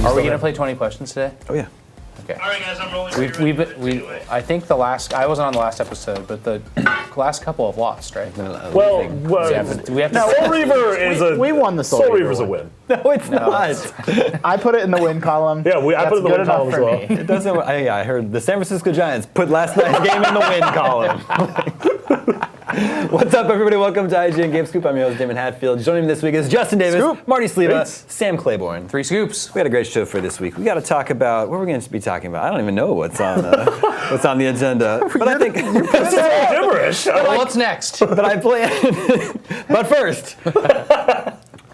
Are we going to play 20 questions today? Oh, yeah. Okay. All right, guys, I'm rolling. I think I wasn't on the last episode, but the last couple have lost, right? Well, We have to Soul Reaver is a... We won the Soul Reaver's a win. No, it's not. I put it in the win column. Yeah, I put it in the win column as well. It doesn't. I heard the San Francisco Giants put last night's game in the win column. What's up, everybody? Welcome to IGN Game Scoop. I'm your host, Damon Hatfield. Joining me this week is Justin Davis, Scoop. Marty Sleva, Thanks. Sam Claiborne. 3 scoops. We had a great show for this week. We got to talk about what we're going to be talking about. I don't even know what's on the agenda, but I think This is all gibberish. Well, what's next? but I plan. But first,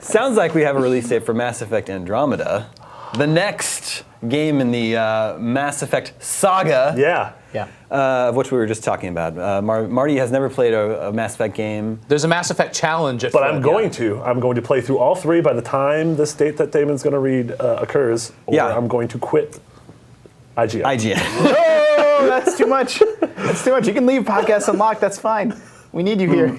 sounds like we have a release date for Mass Effect Andromeda, the next game in the Mass Effect saga. Yeah. Yeah. Of which we were just talking about. Marty has never played a Mass Effect game. There's a Mass Effect challenge at But I'm going to play through all 3 by the time this date that Damon's going to read occurs, or Yeah. I'm going to quit IGN. IGN. Oh, that's too much. That's too much. You can leave Podcast Unlocked. That's fine. We need you here.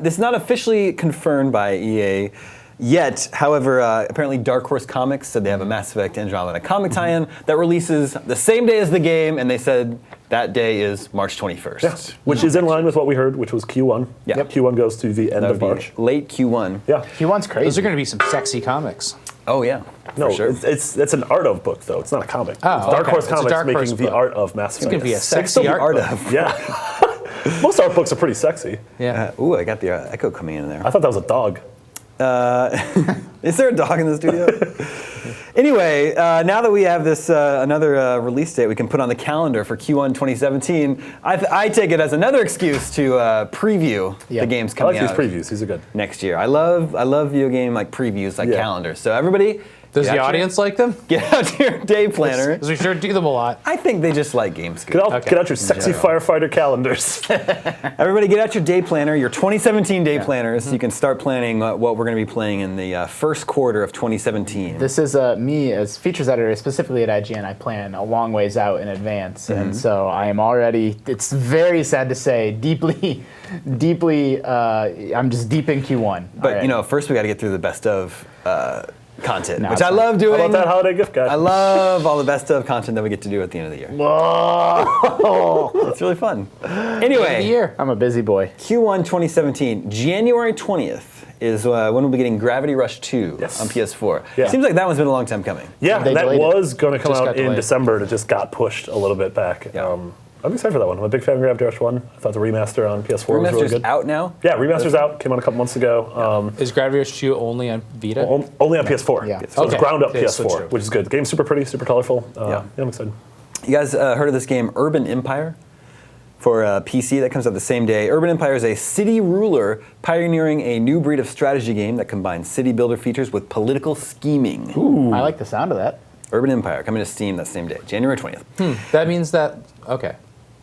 This is not officially confirmed by EA yet. However, apparently Dark Horse Comics said they have a Mass Effect Andromeda comic tie-in that releases the same day as the game, and they said that day is March 21st. Yes. Which is in line with what we heard, which was Q1. Yeah. Yep. Q1 goes to the end That of would be March. late Q1. Yeah. Q1's crazy. Those are going to be some sexy comics. Oh yeah. No, for sure. it's an art of book, though. It's not a comic. Oh, it's Dark okay. Horse It's a Comics Dark Horse making the book. art of Mass It's Effect. going to be a It's sexy still the art art book. of. Yeah. Most art books are pretty sexy. Yeah. Ooh, I got the echo coming in there. I thought that was a dog. Is there a dog in the studio? Anyway, now that we have this another release date we can put on the calendar for Q1 2017, I take it as another excuse to preview the games I coming like these out previews. These are good. next year. I love video game like previews, like Yeah. calendars. So everybody, Does the audience like them? get out your day planner. Because we sure do them a lot. I think they just like Game Scoop. Get out your sexy firefighter calendars. Everybody get out your day planner, your 2017 day planners, so you can start planning what we're going to be playing in the first quarter of 2017. This is me as features editor, specifically at IGN. I plan a long ways out in advance, and so I am already. It's very sad to say, deeply. I'm just deep in Q1. But already. first we got to get through the best of content, No, which it's I fine. love doing. How about that holiday gift guide? I love all the best of content that we get to do at the end of the year. Whoa. It's really fun. The Anyway, year. I'm a busy boy. Q1 2017, January 20th is when we'll be getting Gravity Rush 2 Yes. on PS4. Yeah. Seems like that one's been a long time coming. Yeah, They that delayed it. was going to come Just out got in delayed. December. It just got pushed a little bit back. Yeah. I'm excited for that one. I'm a big fan of Gravity Rush 1. I thought the remaster on PS4 was really Remaster's good. out now. Yeah, remaster's out. Came out a couple months ago. Is Gravity Rush 2 only on Vita? Only on PS4. Yeah. So it's Okay. ground up Okay, so PS4, true. which is good. The game's super pretty, super colorful. Yeah. I'm excited. You guys heard of this game, Urban Empire? For PC, that comes out the same day. Urban Empire is a city ruler pioneering a new breed of strategy game that combines city builder features with political scheming. I like the sound of that. Urban Empire coming to Steam that same day, January 20th. That means that, okay.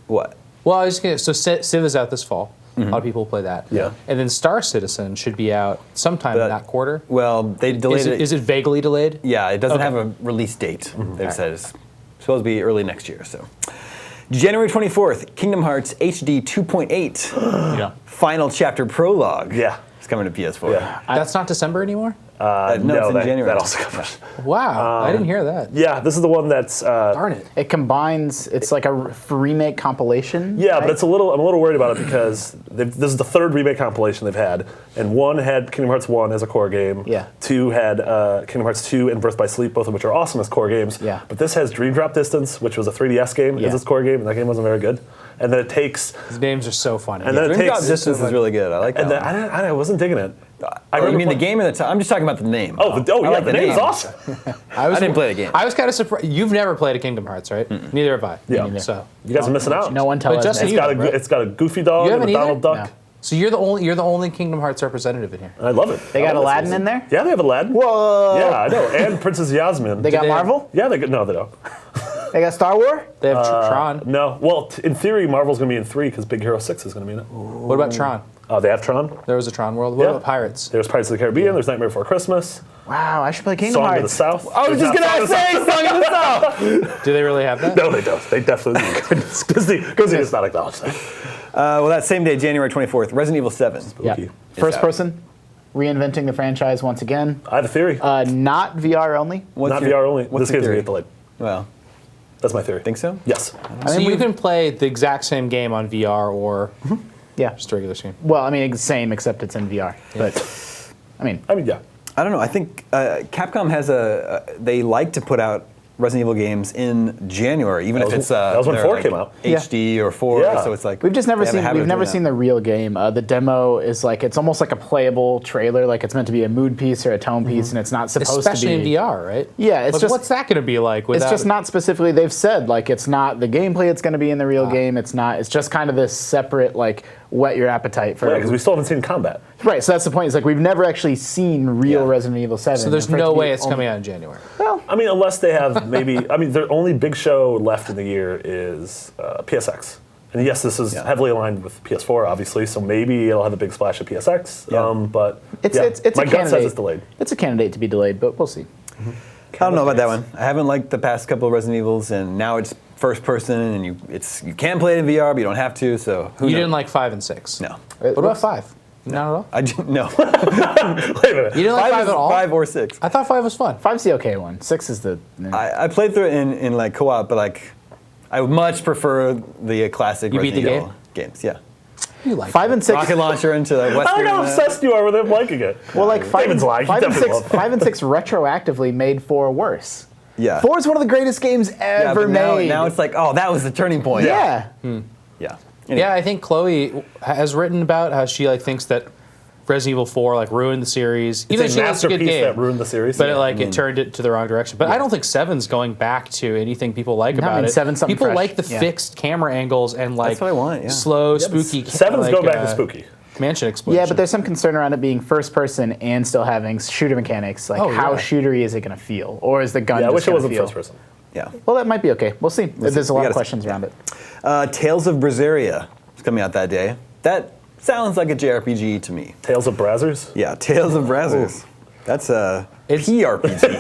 What? Well, I was just going to, so Civ is out this fall. A lot of people play that. Yeah. And then Star Citizen should be out sometime in that quarter. Well, they delayed it. Is it vaguely delayed? Yeah, it doesn't Okay. have a release date. They've said it's supposed to be early next year. So, January 24th, Kingdom Hearts HD 2.8 Yeah. Final Chapter Prologue. Yeah. It's coming to PS4. Yeah. That's not December anymore? No, it's in January. That also comes. Wow, I didn't hear that. Yeah, this is the one that's. Darn it. It combines. It's like a remake compilation. Yeah, right? but I'm a little worried about it because this is the third remake compilation they've had, and one had Kingdom Hearts 1 as a core game. Yeah. 2 had Kingdom Hearts 2 and Birth by Sleep, both of which are awesome as core games. Yeah. But this has Dream Drop Distance, which was a 3DS game, Yeah. as its core game, and that game wasn't very good. And then it takes. These names are so funny. And then it Dream Drop takes. Distance is really good. I like that. And then, one. I wasn't digging it. You mean the game or the time? I'm just talking about the name. Oh, I yeah, like the name is awesome. I didn't play the game. I was kind of surprised. You've never played a Kingdom Hearts, right? Neither have I. Yeah. neither. So, You guys are missing out. No one tell But us. Justin, that. you know, right? It's got a Goofy dog You and a haven't Donald either? Duck. No. so you're the only Kingdom Hearts representative in here. I love it. They got I love Aladdin this. in there. Yeah, they have Aladdin. Whoa. Yeah, I know. And Princess Yasmin. They got they have- Marvel. Yeah, they no, they don't. They got Star Wars. They have Tron. No. Well, in theory, Marvel's going to be in 3 because Big Hero 6 is going to be in it. What about Tron? They have Tron. There was a Tron world. What Yeah. about Pirates? There's Pirates of the Caribbean. There's Nightmare Before Christmas. Wow, I should play Kingdom Song of the Hearts. South. I was just going to say Song of the South. Do they really have that? No, they don't. They definitely do. Disney does not acknowledge that. Well, that same day, January 24th, Resident Evil 7. Yeah. Spooky. First out. person. reinventing the franchise once again. I have a theory. Not VR only. Not VR only. What's This your game's going theory? to get delayed. Well, That's my theory. think so? Yes. So you can play the exact same game on VR or Yeah. just a regular screen. Well, I mean, same except it's in VR. But I mean, Yeah. I don't know. I think Capcom has they like to put out Resident Evil games in January, even That if was- it's that was when they're 4 like came out. HD or 4. Yeah. So it's like we've just never they have a seen habit we've of never doing seen that. the real game. The demo is like it's almost like a playable trailer, like it's meant to be a mood piece or a tone piece, and it's not supposed Especially to be. in VR, right? Yeah, it's Like, just what's that going to be like? It's Without just not specifically. They've said like it's not the gameplay. It's going to be in the real game. It's not. It's just kind of this separate like whet your appetite for. Yeah, because we still haven't seen combat. Right. So that's the point. It's like we've never actually seen real Yeah. Resident Evil 7. So there's and for it no to be way it's only- coming out in January. I mean, unless they have maybe. I mean, their only big show left in the year is PSX. And yes, this is Yeah. heavily aligned with PS4, obviously, so maybe it'll have a big splash of PSX. Yeah. But It's yeah, it's my a gut candidate. says it's delayed. It's a candidate to be delayed, but we'll see. I don't know about that one. I haven't liked the past couple of Resident Evils, and now it's first person, and you can play it in VR, but you don't have to. So who You knows? didn't like 5 and 6. No, What about 5? Not at all. I didn't. No, Wait a minute. You didn't like 5 is at all? 5 or 6. I thought 5 was fun. 5's the okay one. 6 is the. I played through it in like co-op, but like I would much prefer the classic You beat Resident the Evil games. Yeah, You like 5 and 6. rocket launcher into the I Western. like how obsessed you are with them liking it. Well, like 5 and, David's lying. He 5 and definitely 6. loved it. 5 and 6 retroactively made 4 worse. Yeah. 4 is one of the greatest games Yeah, ever but now, made. now it's like, oh, that was the turning point. yeah. Yeah. Yeah, I think Chloe has written about how she like thinks that Resident Evil 4 like ruined the series. Even It's though a she likes a good masterpiece game, that ruined the series. but it turned it to the wrong direction. But I don't think 7's going back to anything people like No, I about mean, it. 7's something People fresh. like the Yeah. fixed camera angles and like what I want, yeah. slow, Yeah, but spooky. Seven's like, going back to spooky. mansion explosion. Yeah, but there's some concern around it being first person and still having shooter mechanics. Like, Oh, how yeah. shootery is it going to feel? Or is the gun Yeah, I just wish it gonna wasn't feel? first person. Yeah. Well, that might be okay. We'll see. There's a We lot of gotta see. questions around it. Tales of Berseria is coming out that day. That sounds like a JRPG to me. Tales of Brazzers? Yeah, Tales of Brazzers. That's a It's- PRPG.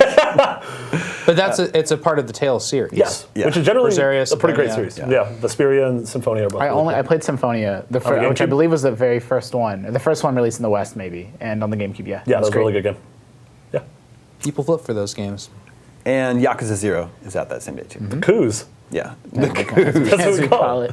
But it's a part of the Tales series. Yes. Yeah. Which is generally Berseria, a pretty great Symphonia. series. Yeah. Vesperia and Symphonia are both. I played Symphonia, the which I GameCube? believe was the very first one. The first one released in the West, maybe, and on the GameCube, yeah. Yeah, It that was a great. really good game. Yeah. People flip for those games. And Yakuza 0 is out that same day, too. Coos. Yeah. That's As what we we call call it.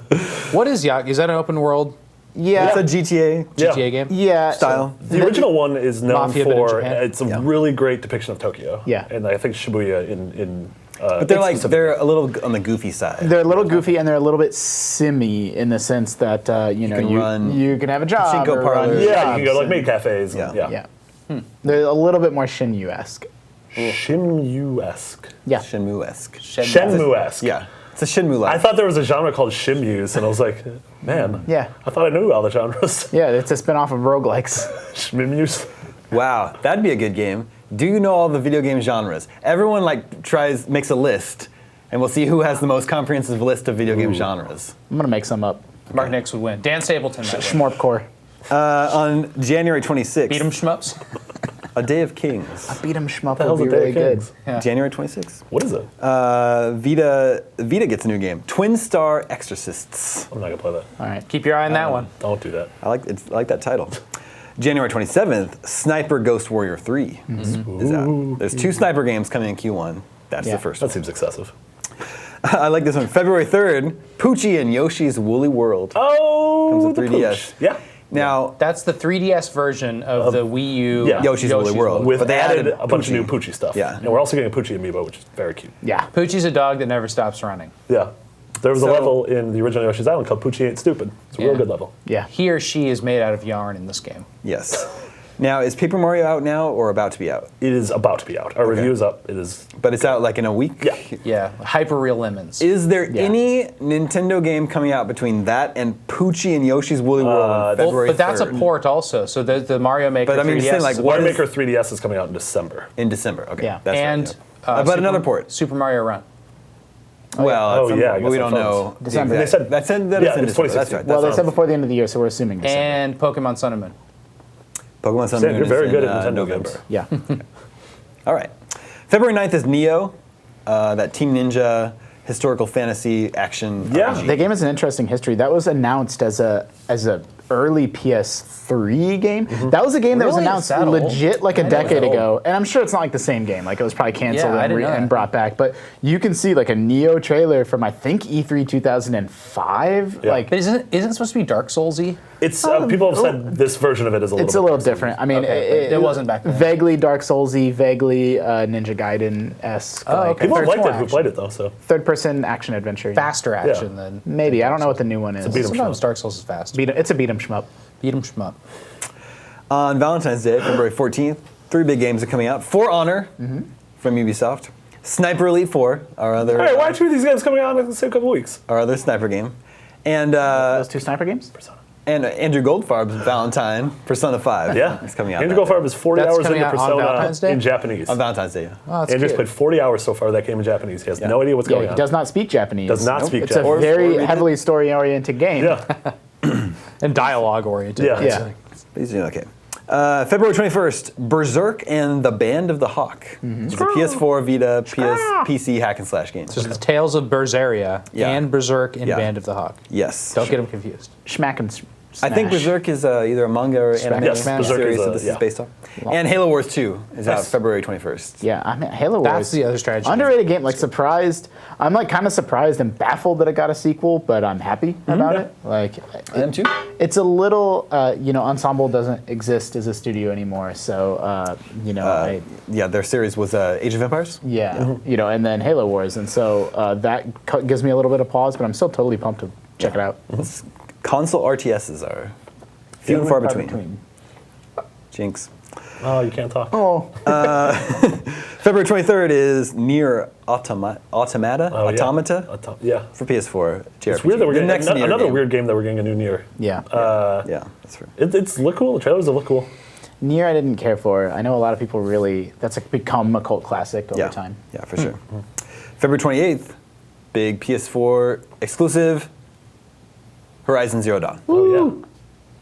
What is Yak? Is that an open world Yeah. It's a GTA GTA game? Yeah. style. The original one is known Mafia, but in for Japan. it's a really great depiction of Tokyo. Yeah. And I think Shibuya in But they're a little on the goofy side. They're a little goofy and they're a little bit simmy in the sense that you can have a job. pachinko or parlors. run yeah, you jobs can go to like and- maid cafes. Yeah. And, yeah. Yeah. They're a little bit more Shinyu-esque. Shinmu-esque. Yeah. Shenmue-esque. Shenmue-esque. Yeah. It's a Shenmue like. I thought there was a genre called Shimyus, and I was like, man, Yeah. I thought I knew all the genres. Yeah, it's a spin-off of roguelikes. Shimyus. Wow, that'd be a good game. Do you know all the video game genres? Everyone makes a list, and we'll see who has the most comprehensive list of video game genres. I'm going to make some up. Mark Nix would win. Dan Stapleton might win. Schmorpcore. On January 26th, Beat 'em shmups. A Day of Kings. Beat 'em shmup The would hell's be a Day really of good. Kings? Yeah. January 26th. What is it? Vita gets a new game. Twin Star Exorcists. I'm not gonna play that. All right. Keep your eye on that one. Don't do that. I like that title. January 27th, Sniper Ghost Warrior 3 is out. There's 2 sniper games coming in Q1. That's Yeah. the first That one. seems excessive. I like this one. February 3rd, Poochie and Yoshi's Woolly World. Oh, Comes with the 3DS. Pooch. Yeah. Now, That's the 3DS version of the Wii U. Yeah. Yoshi's Woolly World. With But they added added a bunch of Poochie. new Poochie stuff. Yeah. And we're also getting a Poochie amiibo, which is very cute. Yeah. Poochie's a dog that never stops running. Yeah. There was a So- level in the original Yoshi's Island called Poochie Ain't Stupid. It's a real Yeah. good level. Yeah. He or she is made out of yarn in this game. yes. Now, is Paper Mario out now or about to be out? It is about to be out. Our review is up. It is. But it's out like in a week? Yeah. Yeah, Hyper Real Lemons. Is there Yeah. any Nintendo game coming out between that and Poochie and Yoshi's Woolly World on Well, February but that's 3rd? a port also. So the Mario Maker But I mean, 3DS just saying, like, is a what Mario is- Maker 3DS is coming out in December. In December, okay. Yeah. That's and right, yeah. But Super- another port. Super Mario Run. Well, Oh, at some yeah, I point, guess we on don't phones. know. the December. exact- They said- that said that yeah, it's in it's December. That's 2016. right. Well, That's they said right. before the end of the year, so we're assuming December. And Pokemon Sun and Moon. Pokemon Sun Sam, and you're Moon very is good in, at Nintendo November. games. Yeah. All right. February 9th is Neo, that Team Ninja historical fantasy action Yeah. RPG. The game has an interesting history. That was announced as a early PS3 game. That was a game that was Really? announced That old? legit like a I didn't know decade that old. ago, and I'm sure it's not like the same game. Like it was probably canceled Yeah, I didn't know and that. brought back. But you can see like a Neo trailer from I think E3 2005. Yeah. Like But isn't it supposed to be Dark Soulsy? It's people have said this version of it is a little. it's a little different. I mean, Okay, it wasn't back then. Vaguely Dark Soulsy, vaguely Ninja Gaiden-esque. Oh, like, okay. People Third liked it more who action. played it though. So third-person action adventure. Faster action than Maybe. I don't know what the new one is. beat 'em sometimes shmup. Dark Souls is fast. It's a beat 'em shmup. Beat 'em shmup. On Valentine's Day, February 14th, 3 big games are coming out. For Honor from Ubisoft. Sniper Elite 4, our other, hey, why are two of these games coming out in the same couple weeks? our other sniper game. And Those two sniper games? and Andrew Goldfarb's Valentine, Persona 5. Yeah, It's coming out. Andrew that day. Goldfarb is 40 That's hours coming into out on Persona Valentine's Day? in Japanese. On Valentine's Day, yeah. Oh, that's Andrew's cute. played 40 hours so far of that game in Japanese. He has no idea what's Yeah, going he on. does not speak Japanese. Does not speak It's Japanese. a very Or- heavily story-oriented game. Yeah, And dialogue oriented. Yeah. Yeah. He's doing okay. February 21st, Berserk and the Band of the Hawk. It's a PS4, Vita, PC hack and slash game. So it's the Tales of Berseria Yeah. and Berserk and Yeah. Band of the Hawk. Yes. Don't get them confused. Schmack and I think smash. Berserk is either a manga or anime Yes, Berserk series is that a- this yeah. is based on. And Halo Wars 2 is out Yes. February 21st. Yeah, I mean, Halo Wars. That's the other strategy. Underrated game. Like surprised. I'm like kind of surprised and baffled that it got a sequel, but I'm happy about Yeah. it. Like, I am too. it's a little, Ensemble doesn't exist as a studio anymore. So, Yeah, their series was Age of Empires. yeah, and then Halo Wars, and so that gives me a little bit of pause, but I'm still totally pumped to check it out. Console RTSs are few and far between. Jinx. oh, you can't talk. Oh, February 23rd is Nier Automata Oh, yeah. Automata Yeah. for PS4. JRPG. It's weird that we're The getting next Nier another game. weird game that we're getting a new Nier. yeah. Yeah, that's true. It's look cool. The trailers look cool. Nier I didn't care for. I know a lot of people really, that's like become a cult classic over Yeah, time. yeah, for sure. February 28th, big PS4 exclusive, Horizon Zero Dawn. Oh yeah.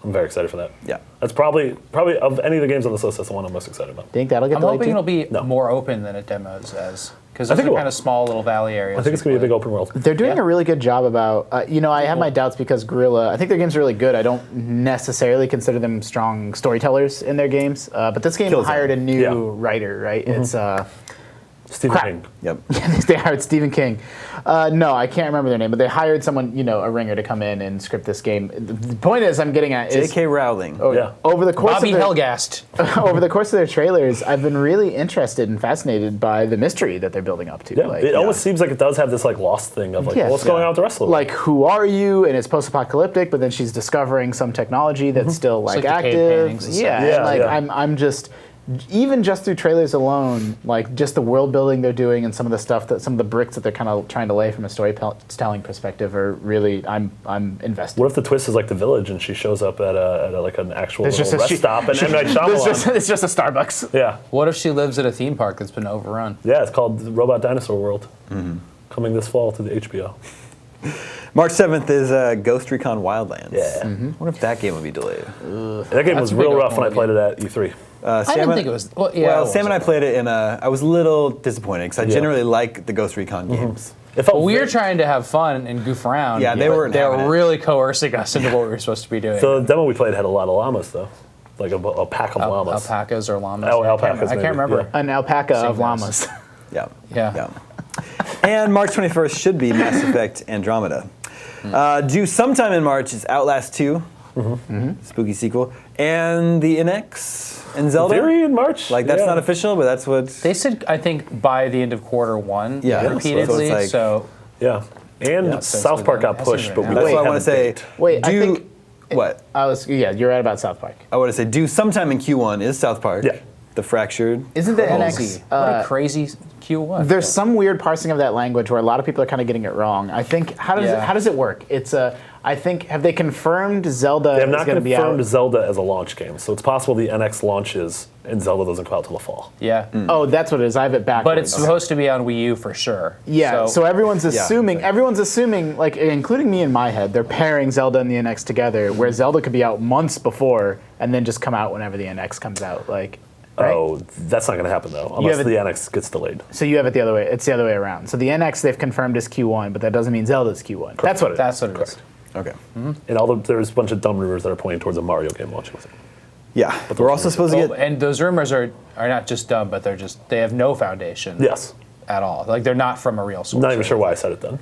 I'm very excited for that. Yeah. That's probably of any of the games on this list, that's the one I'm most excited about. Think that'll get I'm delayed hoping too? it'll be No. more open than it demos as. Because I those think are it will. kind of small little valley areas. I think it's gonna be a big open world. They're doing Yeah. a really good job about, I have my doubts because Guerrilla, I think their games are really good. I don't necessarily consider them strong storytellers in their games. But this game Killzone. hired a new Yeah. writer, right? It's, Stephen Crap. King. Yep. they hired Stephen King. No, I can't remember their name, but they hired someone, a ringer to come in and script this game. The point is, I'm getting at is J.K. Rowling. Yeah. over the course Bobby of their, Helgast. over the course of their trailers, I've been really interested and fascinated by the mystery that they're building up to. Yeah. Like, It almost seems like it does have this like lost thing of like, Yeah. well, what's going on with the rest of the world? like, who are you? And it's post-apocalyptic, but then she's discovering some technology that's still like like the cave active. paintings and Yeah, stuff. Yeah, and like yeah. I'm just even just through trailers alone, like just the world building they're doing and some of the stuff that some of the bricks that they're kind of trying to lay from a storytelling perspective are really I'm invested. What if the twist is like The Village and she shows up at a like an actual It's little just a- rest she- stop and M. Night It's Shyamalan? it's just a Starbucks. Yeah. What if she lives at a theme park that's been overrun? Yeah, it's called Robot Dinosaur World. Coming this fall to the HBO. March 7th is Ghost Recon Wildlands. Yeah. What if that game would be delayed? That game That's was a real big rough when I open played it at E3. I didn't think it was. Well, yeah, well, it Sam and I wasn't. played it, and I was a little disappointed because I Yeah. generally like the Ghost Recon games. It felt Well, we were very- trying to have fun and goof around. Yeah, they but weren't They having were it. really coercing us into what we were supposed to be doing. The demo we played had a lot of llamas though, like a pack of llamas. Alpacas or llamas. Oh, I can't- alpacas, I can't maybe, remember. yeah. An alpaca Same of guys. llamas. Yeah. Yeah. And March 21st should be Mass Effect Andromeda. Due sometime in March is Outlast 2, spooky sequel, and the NX and Zelda. Theory in March. Like that's Yeah. not official, but that's what. They said, I think, by the end of Q1 Yeah, repeatedly. so it's So, like- Yeah. And Yeah, so South it's Park within- got pushed, that's but even we right That's really what I want to haven't say. baked. Wait, I do think- what? You're right about South Park. I want to say due sometime in Q1 is South Park. Yeah. The Fractured. Isn't the crazy. NX? What a crazy Q1. There's some weird parsing of that language where a lot of people are kind of getting it wrong. I think how does it work? It's I think have they confirmed Zelda They have is not going to be confirmed out? Zelda as a launch game, so it's possible the NX launches and Zelda doesn't come out till the fall. yeah. Oh, that's what it is. I have it backwards. But it's supposed to be on Wii U for sure. Yeah, so everyone's assuming, exactly. like, including me in my head, they're pairing Zelda and the NX together, where Zelda could be out months before and then just come out whenever the NX comes out. Like, right? Oh, that's not going to happen though, unless have the it- NX gets delayed. So you have it the other way. It's the other way around. So the NX they've confirmed is Q1, but that doesn't mean Zelda's Q1. That's what it is. That's what it is. Okay. And there's a bunch of dumb rumors that are pointing towards a Mario game launching with it. Yeah, but we're also supposed to get. And those rumors are not just dumb, but they have no foundation. Yes. At all. Like they're not from a real source. Not even sure why I said it then.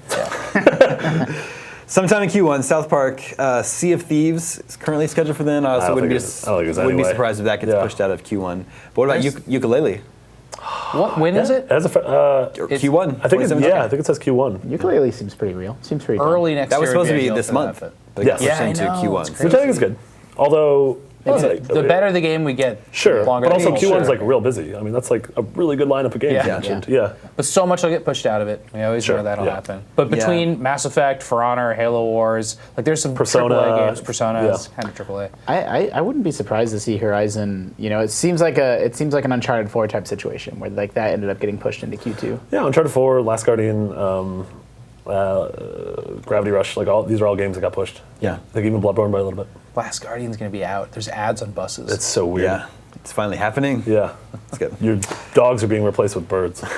Sometime in Q1, South Park Sea of Thieves is currently scheduled for then. I also wouldn't be surprised if that gets pushed out of Q1. But what about Yooka-Laylee? What? When is it? Q1. I think I think it says Q1. Yooka-Laylee seems pretty real. Seems pretty Early next year. That was supposed to be this month. Yes. Pushed into Q1. Which I think is good. Although the better the game we get, sure. longer. But also Q1's sure. like real busy. I mean, that's like a really good lineup of games. Yeah. You mentioned. Yeah. But so much will get pushed out of it. We always know that'll happen. But between Mass Effect, For Honor, Halo Wars, like there's some Persona AAA games. Persona is kind of AAA. I wouldn't be surprised to see Horizon. You know, it seems like an Uncharted 4 type situation where like that ended up getting pushed into Q2. Yeah, Uncharted 4, Last Guardian, Gravity Rush, like these are all games that got pushed. Yeah. I think even Bloodborne by a little bit. Last Guardian's going to be out. There's ads on buses. It's so weird. Yeah, it's finally happening. Yeah. It's good. Your dogs are being replaced with birds. All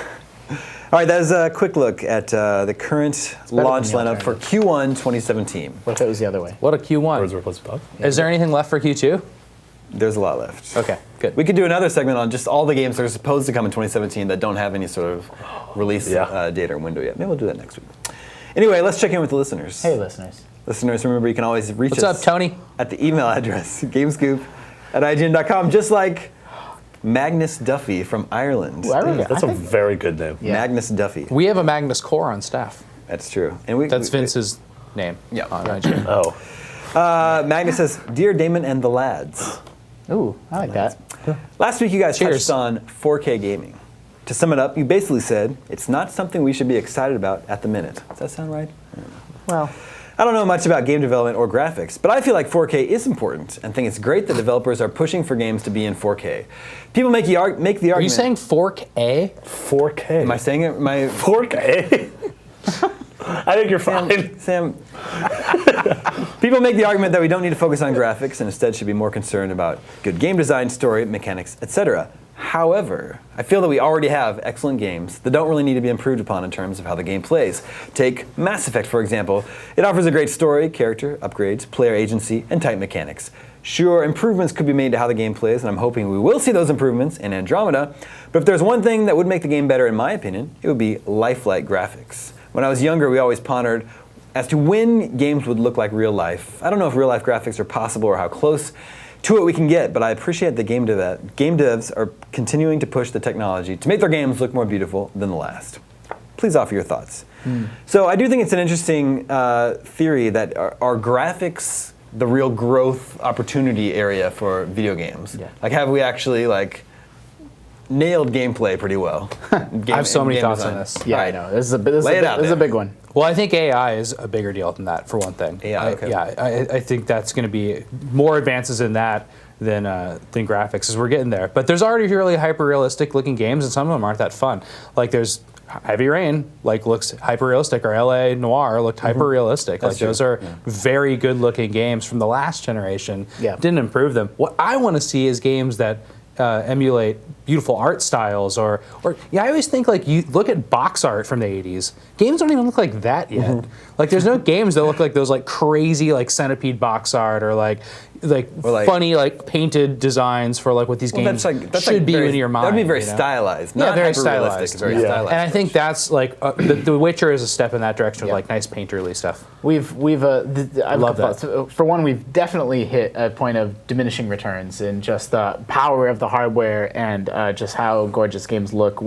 right, that is a quick look at the current launch lineup for Q1 2017. What if it was the other way? What a Q1. Birds replaced with dogs. Is there anything left for Q2? There's a lot left. Okay, good. We could do another segment on just all the games that are supposed to come in 2017 that don't have any sort of release date or window yet. Maybe we'll do that next week. Anyway, let's check in with the listeners. Hey, listeners. Listeners, remember you can always reach us. What's up, Tony? At the email address, gamescoop@ign.com, just like Magnus Duffy from Ireland. Ooh, That's a very good name. Yeah. Magnus Duffy. We have a Magnus Core on staff. That's true. That's Vince's name. Yeah. On IGN. Oh. Magnus says, Dear Damon and the lads. Ooh, I like that. Last week you guys Cheers. touched on 4K gaming. To sum it up, you basically said, it's not something we should be excited about at the minute. Does that sound right? Well, I don't know much about game development or graphics, but I feel like 4K is important and think it's great that developers are pushing for games to be in 4K. People make the argument... Are you saying Fork A? 4K. Am I saying it? 4K? I think you're fine. Sam, people make the argument that we don't need to focus on graphics and instead should be more concerned about good game design, story, mechanics, etc. However, I feel that we already have excellent games that don't really need to be improved upon in terms of how the game plays. Take Mass Effect, for example. It offers a great story, character, upgrades, player agency, and tight mechanics. Sure, improvements could be made to how the game plays, and I'm hoping we will see those improvements in Andromeda, but if there's one thing that would make the game better, in my opinion, it would be lifelike graphics. When I was younger, we always pondered as to when games would look like real life. I don't know if real life graphics are possible or how close to it we can get, but I appreciate that game devs are continuing to push the technology to make their games look more beautiful than the last. Please offer your thoughts. So I do think it's an interesting theory that are graphics the real growth opportunity area for video games? Yeah. Like, have we actually nailed gameplay pretty well? I have so many thoughts design. on this. Yeah, I know. This is a big one. Well, I think AI is a bigger deal than that, for one thing. AI, okay. I think that's going to be more advances in that than graphics as we're getting there. But there's already really hyper-realistic looking games, and some of them aren't that fun. Like there's Heavy Rain, looks hyper-realistic, or LA Noire looked hyper-realistic. That's those true. are very good-looking games from the last generation. Yeah. Didn't improve them. What I want to see is games that emulate beautiful art styles, or I always think you look at box art from the 80s. Games don't even look like that yet. There's no games that look like those crazy Centipede box art or funny painted designs for what these games should be in your mind. That would be very stylized. Yeah, Not very hyper-realistic, stylized. very stylized. And I think that's The Witcher is a step in that direction with nice painterly stuff. I love that. For one, we've definitely hit a point of diminishing returns in just the power of the hardware and just how gorgeous games look.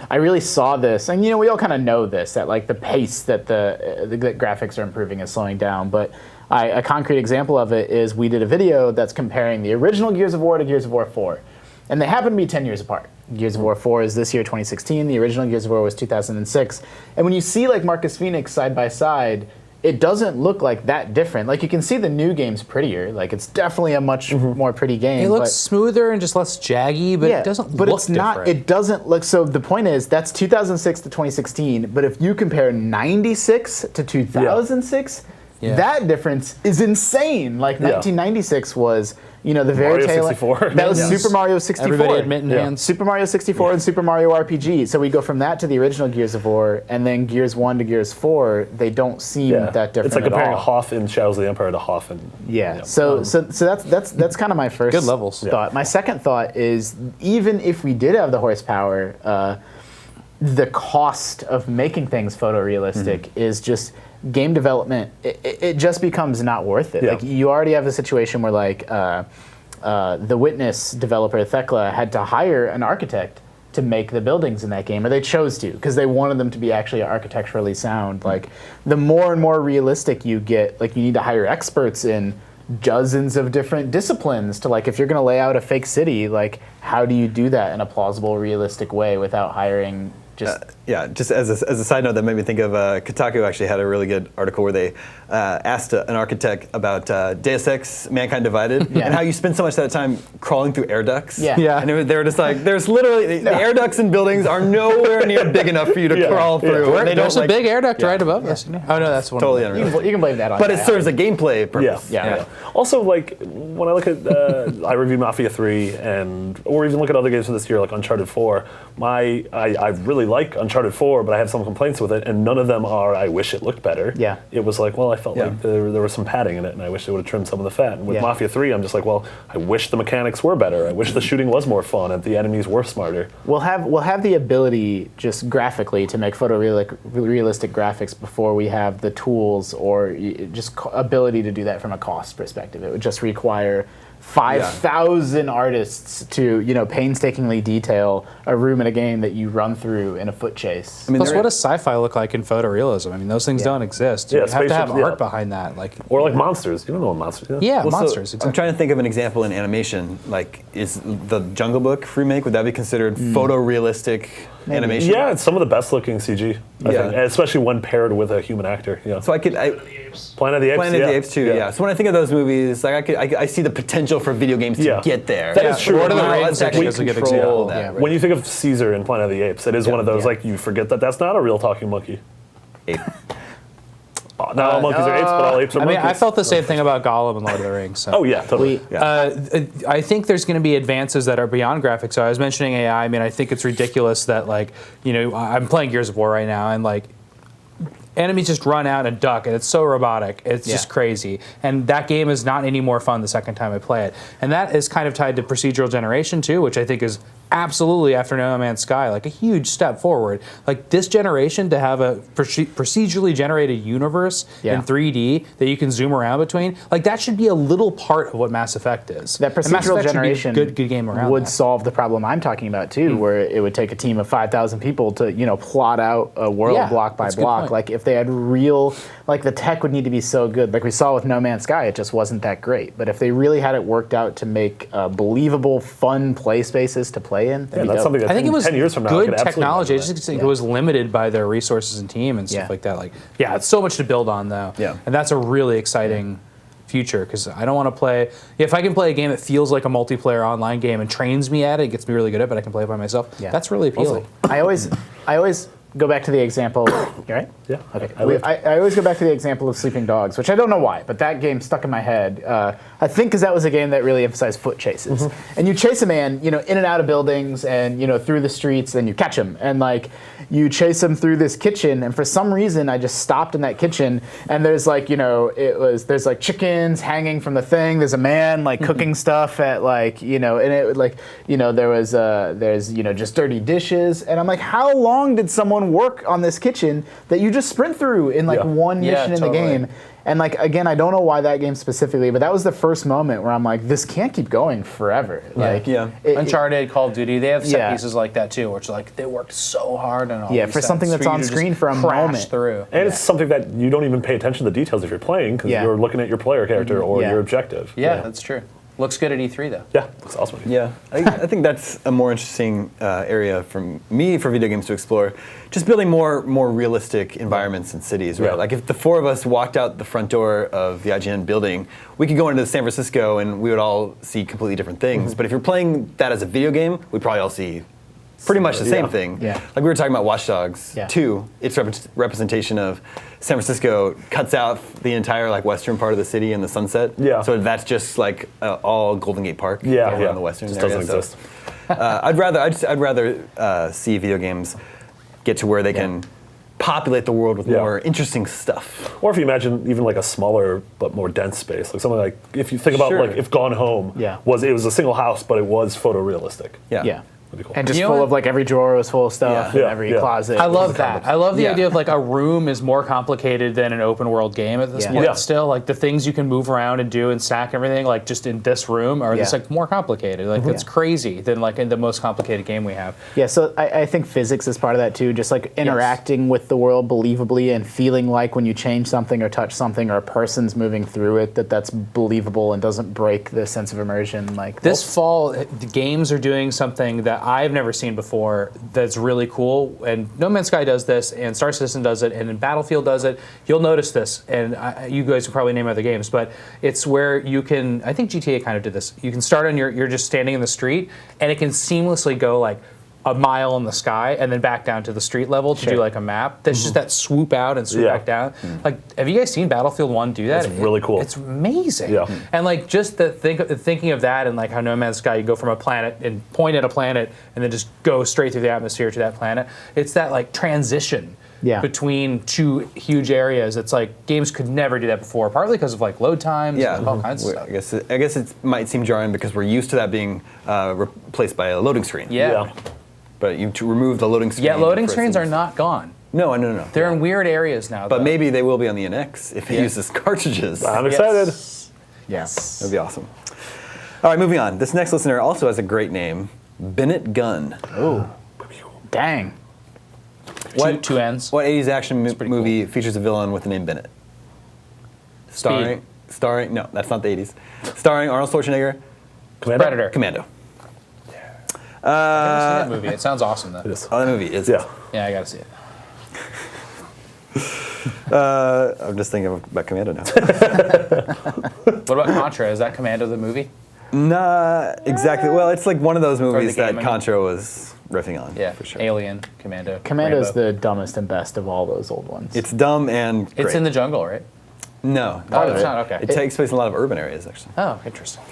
I really saw this, and we all kind of know this, that the pace that the graphics are improving is slowing down. But a concrete example of it is we did a video that's comparing the original Gears of War to Gears of War 4, and they happen to be 10 years apart. Gears of War 4 is this year, 2016. The original Gears of War was 2006. And when you see Marcus Phoenix side by side, it doesn't look that different. You can see the new game's prettier. It's definitely a much more pretty game. It looks smoother and just less jaggy, but it doesn't look different. It doesn't look, so the point is, that's 2006 to 2016, but if you compare 96 to 2006, that difference is insane. 1996 was you know, the very Mario tail 64. That was Yes. Super Mario 64. Everybody admitting hands. Super Mario 64 and Super Mario RPG. So we go from that to the original Gears of War, and then Gears 1 to Gears 4. They don't seem that different. It's like at comparing all. Hoth in Shadows of the Empire to Hoth in So that's kind of my first Good levels. thought. My second thought is, even if we did have the horsepower, the cost of making things photorealistic is just game development. It just becomes not worth it. Yeah. Like, you already have a situation where, like, the Witness developer Thekla had to hire an architect to make the buildings in that game, or they chose to because they wanted them to be actually architecturally sound. Like, the more and more realistic you get, like, you need to hire experts in dozens of different disciplines to, like, if you're going to lay out a fake city, like, how do you do that in a plausible, realistic way without hiring just just as a side note, that made me think of Kotaku actually had a really good article where they asked an architect about Deus Ex: Mankind Divided and how you spend so much of that time crawling through air ducts. And they were just like, there's literally the air ducts in buildings are nowhere near big enough for you to crawl through. And they There's don't, a big air duct right above us. Oh no, that's one. Totally of them. unreal. you can blame that on But it that. serves a gameplay purpose. Yeah. Also, like, when I look at, I review Mafia 3, or even look at other games from this year, like Uncharted 4, I really like Uncharted 4, but I have some complaints with it, and none of them are, I wish it looked better. Yeah. It was like, well, I felt like there was some padding in it, and I wish they would have trimmed some of the fat. And with Yeah. Mafia 3, I'm just like, well, I wish the mechanics were better. I wish the shooting was more fun, and the enemies were smarter. We'll have the ability just graphically to make photorealistic graphics before we have the tools or just ability to do that from a cost perspective. It would just require 5,000 artists to, you know, painstakingly detail a room in a game that you run through in a foot chase. I mean, Plus, what does sci-fi look like in photorealism? I mean, those things don't exist. You have to have spaceships, art behind that. Like, Or like monsters. You don't know what monsters are. yeah, Well, so monsters. I'm Exactly. trying to think of an example in animation. Like, is the Jungle Book remake, would that be considered photorealistic animation? Yeah, it's some of the best looking CG, I think, especially when paired with a human actor. Yeah. So I could. Planet of the Apes. Planet of the Apes too, yeah. So when I think of those movies, like I see the potential for video games to get there. That is true. Lord of the Wow, Rings that's actually actually is a good control example. that, right? When you think of Caesar in Planet of the Apes, it is one of those, like, you forget that that's not a real talking monkey. Ape. Not all monkeys are apes, but all apes are I mean, monkeys. I felt the same thing about Gollum in Lord of the Rings. So. Oh, yeah, totally. I think there's going to be advances that are beyond graphics. So I was mentioning AI. I mean, I think it's ridiculous that, like, you know, I'm playing Gears of War right now, and, like, enemies just run out and duck, and it's so robotic. It's just crazy. And that game is not any more fun the second time I play it. And that is kind of tied to procedural generation, too, which I think is absolutely, after No Man's Sky, like a huge step forward. Like, this generation, to have a procedurally generated universe in 3D that you can zoom around between, like, that should be a little part of what Mass Effect is. That And Mass procedural Effect should be a generation good game around would that. solve the problem I'm talking about too, where it would take a team of 5,000 people to, you know, plot out a world block by that's a good block. point. Like, if they had real, like, the tech would need to be so good. Like we saw with No Man's Sky, it just wasn't that great. But if they really had it worked out to make believable, fun play spaces to play in, that'd be that's dope. something that I think it was 10 years from now, I good could absolutely technology. I imagine just think it was limited by their resources and team and stuff like that. Like, it's so much to build on though. Yeah. And that's a really exciting future because I don't want to play. If I can play a game that feels like a multiplayer online game and trains me at it, gets me really good at it, but I can play it by myself. Yeah. That's really appealing. I always go back to the example. You right? Yeah. Okay. I always go back to the example of Sleeping Dogs, which I don't know why, but that game stuck in my head. I think because that was a game that really emphasized foot chases, and you chase a man, you know, in and out of buildings, and you know, through the streets, and you catch him, and like you chase him through this kitchen, and for some reason I just stopped in that kitchen, and there's like, you know, there's like chickens hanging from the thing. There's a man like cooking stuff at like, you know, and it like, you know, there's you know, just dirty dishes, and I'm like, how long did someone work on this kitchen that you just sprint through in like one mission in the game? And like, again, I don't know why that game specifically, but that was the first moment where I'm like, this can't keep going forever. Like, Uncharted, Call of Duty, they have set Yeah. pieces like that too, where it's like they worked so hard on all Yeah, these for something sets that's on you to just screen for a crash moment. through. And it's something that you don't even pay attention to the details if you're playing because you're looking at your player character or your objective. Yeah, that's true. Looks good at E3 though. Yeah, looks awesome. Yeah, I think that's a more interesting area for me for video games to explore. Just building more realistic environments and cities, right? Yeah. Like if the four of us walked out the front door of the IGN building, we could go into San Francisco and we would all see completely different things. But if you're playing that as a video game, we'd probably all see pretty much the same thing. Yeah. Like we were talking about Watch Dogs Yeah. 2, its representation of San Francisco cuts out the entire like western part of the city and the sunset. Yeah. So that's just like all Golden Gate Park. Yeah, over yeah. on the western Just area. doesn't exist. I'd rather see video games get to where they can populate the world with Yeah. more interesting stuff. Or if you imagine even like a smaller but more dense space, like something like if you think about Sure. like if Gone Home Yeah. was a single house, but it was photorealistic. Yeah. Yeah. That'd be cool. And just You know full what? of like every drawer was full of stuff, Yeah. and Yeah, every yeah. closet. I love was that. I love the Yeah. idea of like a room is more complicated than an open world game at this Yeah. point. Yeah. Still, like the things you can move around and do and stack everything, like just in this room, are just Yeah. like more complicated. Like it's crazy than like in the most complicated game we have. Yeah, so I think physics is part of that too. Just like interacting with the world believably and feeling like when you change something or touch something or a person's moving through it, that's believable and doesn't break the sense of immersion. Like This fall, the games are doing something that I've never seen before that's really cool. And No Man's Sky does this, and Star Citizen does it, and then Battlefield does it. You'll notice this, and you guys will probably name other games, but it's where you can, I think GTA kind of did this. You can start on you're just standing in the street, and it can seamlessly go like a mile in the sky and then back down to the street level to do like a map. There's just that swoop out and swoop Yeah. back down. Like, have you guys seen Battlefield 1 do that? It's really cool. It's amazing. Yeah. And like just thinking of that and like how No Man's Sky, you go from a planet and point at a planet and then just go straight through the atmosphere to that planet. It's that like transition between two huge areas. It's like games could never do that before, partly because of like load times Yeah, and all kinds of stuff. I guess it might seem jarring because we're used to that being replaced by a loading screen. Yeah. But you to remove the loading screen. Yeah, loading for screens are instance- not gone. No. They're in weird areas now. But though. maybe they will be on the NX if it uses cartridges. I'm excited. yes. That'd be awesome. All right, moving on. This next listener also has a great name, Bennett Gunn. Ooh. Dang. two ends. What 80s action pretty movie features a villain with the name Bennett? Starring, no, that's not the 80s. Starring Arnold Schwarzenegger, Commander? Predator. Commando. I've never seen that movie. It sounds awesome though. It is. Oh, that movie is. Yeah. Yeah, I gotta see it. I'm just thinking about Commando now. What about Contra? Is that Commando the movie? Not exactly. Well, it's like one of those movies game, that I mean. Contra was riffing on. Yeah, for sure. Alien, Commando. Commando's Rambo. the dumbest and best of all those old ones. It's dumb and great. It's in the jungle, right? No. Oh, it's not, okay. It takes place in a lot of urban areas, actually. Oh, interesting.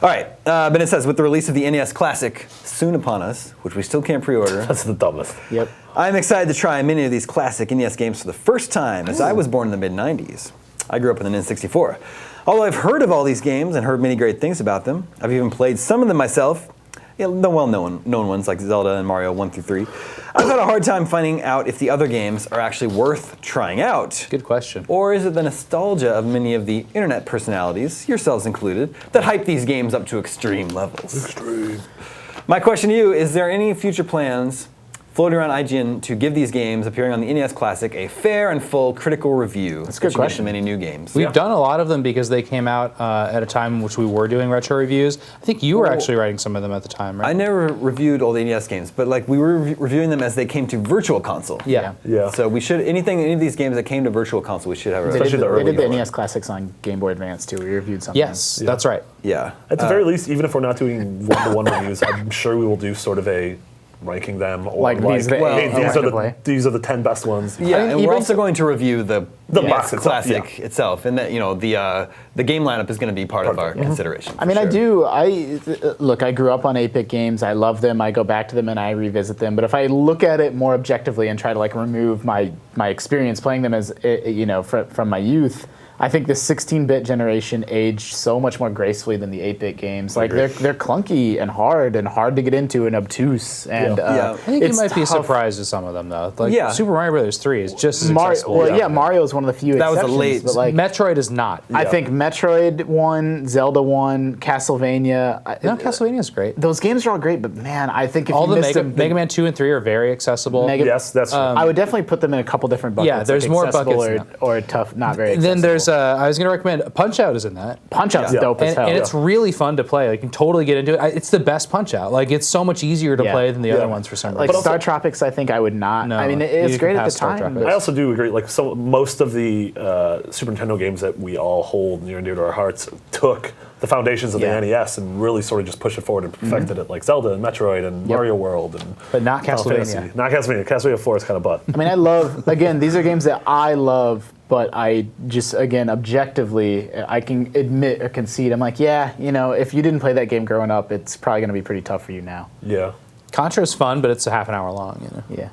All right, Bennett says, with the release of the NES Classic soon upon us, which we still can't pre-order, That's the dumbest. Yep. I'm excited to try many of these classic NES games for the first time, as I was born in the mid-90s. I grew up with an N64. Although I've heard of all these games and heard many great things about them, I've even played some of them myself, the well-known ones like Zelda and Mario 1 through 3. I've had a hard time finding out if the other games are actually worth trying out. Good question. Or is it the nostalgia of many of the internet personalities, yourselves included, that hype these games up to extreme levels? Extreme. My question to you, is there any future plans floating around IGN to give these games appearing on the NES Classic a fair and full critical review? That's a good question. Many new games. We've done a lot of them because they came out at a time in which we were doing retro reviews. I think you were actually writing some of them at the time, right? I never reviewed all the NES games, but like we were reviewing them as they came to Virtual Console. Yeah. Yeah. So we should any of these games that came to Virtual Console, we should have a They Especially did, the they did early the one. NES Classics on Game Boy Advance too. We reviewed something. Yes, that's right. yeah. At the very least, even if we're not doing one-to-one reviews, I'm sure we will do sort of a ranking them or Like, these are the hey, eight I like to play. these are the 10 best ones. Yeah, I mean, and we're even also going to review the NES box itself, Classic itself, and that the game lineup is going to be part of our consideration. I mean, look, I grew up on 8-bit games. I love them. I go back to them and I revisit them. But if I look at it more objectively and try to like remove my experience playing them as from my youth, I think the 16-bit generation aged so much more gracefully than the 8-bit games. Like they're clunky and hard to get into and obtuse. And Yeah. I think you it's might be tough. surprised at some of them though. Like Yeah. Super Mario Brothers 3 is just as accessible. Mario is one of the few That was a exceptions. late- but like, Metroid is not. I think Metroid 1, Zelda 1, Castlevania. No, Castlevania is great. Those games are all great, but man, I think if All you the missed them, Mega Man 2 and 3 are very accessible. Yes, that's true. I would definitely put them in a couple different buckets. Yeah, there's like more accessible buckets or tough, not very. Then there's accessible. I was going to recommend Punch Out is in that. Punch Out's Yeah. dope as And, hell. and it's really fun to play. Like, you can totally get into it. It's the best Punch Out. Like, it's so much easier to Yeah. play than the Yeah. other ones for some like reason. Star Tropics, I think I would not. No, I mean, you it's can great at pass the Star time. Tropics. but- I also do agree. Like most of the Super Nintendo games that we all hold near and dear to our hearts took the foundations of Yeah. the NES and really sort of just pushed it forward and perfected it, like Zelda and Metroid and Mario World and But not Final Castlevania. Fantasy. Not Castlevania. Castlevania 4 is kind of butt. I mean, I love, again, these are games that I love, but I just, again, objectively, I can admit or concede, I'm like, yeah, you know, if you didn't play that game growing up, it's probably going to be pretty tough for you now. Yeah. Contra is fun, but it's a half an hour long. You know. Yeah.